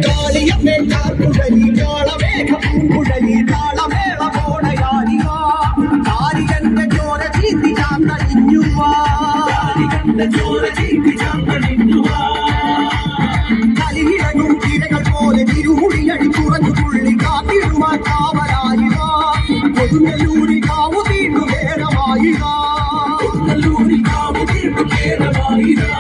കാളിയമ്മേ കാർക്കുഴലി കാളമേഘ പൂങ്കുഴലി കാളമേള കോടയാടിവാ കാരികന്റെ ചോര ചീന്തി ചാന്തണിഞ്ഞുവാ ചോര ചീന്തി ചാന്തണിഞ്ഞുവാ കലിയിളകും തിരകൾ പോലെ തിരുമുടിയടി കുറഞ്ഞു തുള്ളി കാത്തിടുവാൻ കാവലായിവാ കൊടുങ്ങല്ലൂരി കാവു തീണ്ടു നേരമായിവാ കൊടുങ്ങല്ലൂരി കാവു തീണ്ടു നേരമായിവാ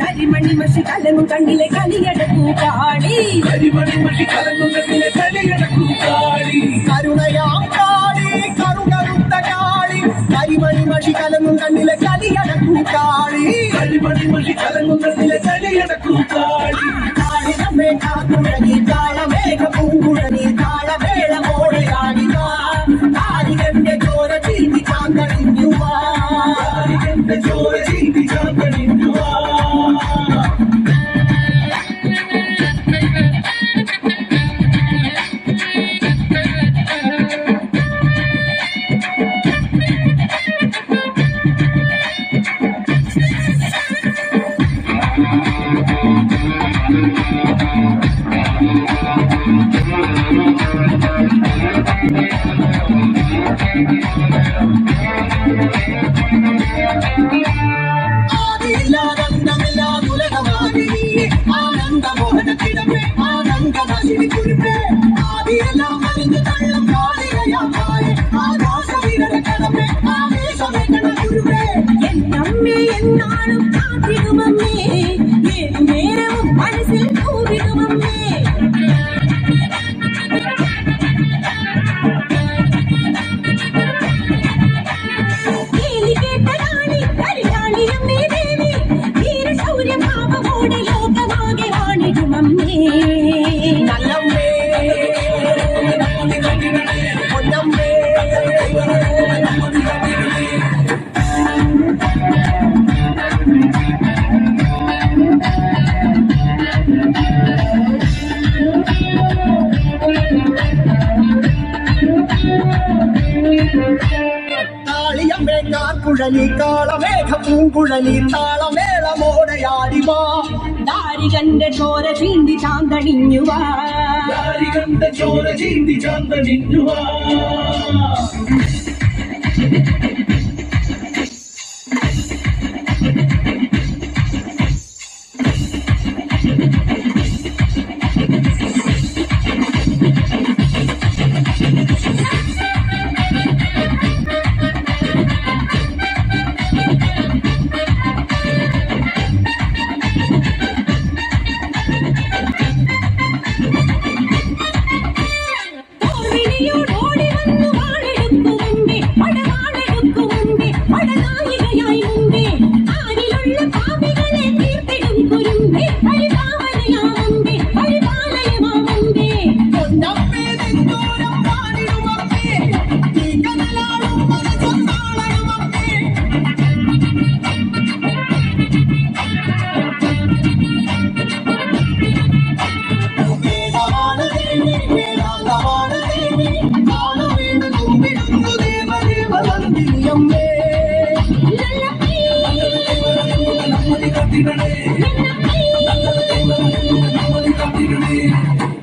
കരിമണി മഷി കലങ്ങും കണ്ണിലെ കലിയടക്കൂ കാളി കരിമണി മഷി കലങ്ങും കണ്ണിലെ കലിയടക്കൂ കാളി കരുണയാം കാളി കരുണരുത്ത കാളി കരിമണി മഷി കലങ്ങും കണ്ണിലെ കലിയടക്കൂ കാളി കരിമണി മഷി കലങ്ങും കണ്ണിലെ കലിയടക്കൂ കാളി കാളിയമ്മേ കാക്കുഴലി കാളമേഘ പൂങ്കുഴലി കാളമേള മോടയാടിവാ കാളികന്റെ ചോര ചീന്തി ചാന്തണിഞ്ഞുവാ കാളികന്റെ ചോര ചീന്തി ചാന്തണിഞ്ഞുവാ എന്നാളും കാത്തിടുമമ്മേ ഏതു നേരവും മനസ്സിൽ കൂവിടുമമ്മേ കേട്ട കരിയാളിയമ്മേ ദേവി ധീരശൗര്യഭാവമോടെ ലോകമാകെ വാണിടുമമ്മേ നല്ലമ്മേ പൊന്നമ്മേ കാളിയമ്മേ കാർക്കുഴലി കാളമേഘ പൂങ്കുഴലി താളമേള മോടയാടിവാ ദാരികന്റെ ചോര ചീന്തി ചാന്തണിഞ്ഞുവാ ദാരികന്റെ ചോര ചീന്തി ചാന്തണിഞ്ഞുവാ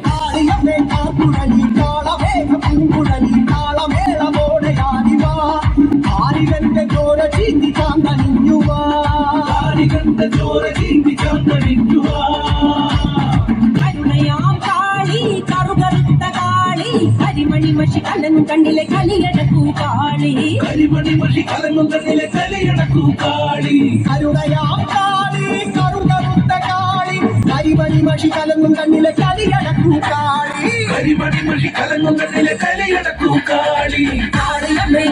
കാളിയമ്മേ കാക്കുഴലി കാളമേഘ പൂങ്കുഴലി കാളമേള മോടയാടിവാ കാളികന്റെ ചോര ചീന്തി ചാന്തണിഞ്ഞുവാ കാളികന്റെ ചോര ചീന്തി ചാന്തണിഞ്ഞുവാ കരുണയാം കാളി കറുകറുത്ത കാളി കരിമണി മഷി കലങ്ങും കണ്ണിലെ കലിയടക്കൂ കാളി കരിമണി മഷി കലങ്ങും കണ്ണിലെ കലിയടക്കൂ കാളി കരുണയാം കാളി കറുകറുത്ത കാളി കരിമണി മഷി കലങ്ങും കണ്ണിലെ കലിയടക്കൂ കാളി കരിമണി മഷി കലങ്ങും കണ്ണിലെ കലിയടക്കൂ കാളി കാളിയമ്മേ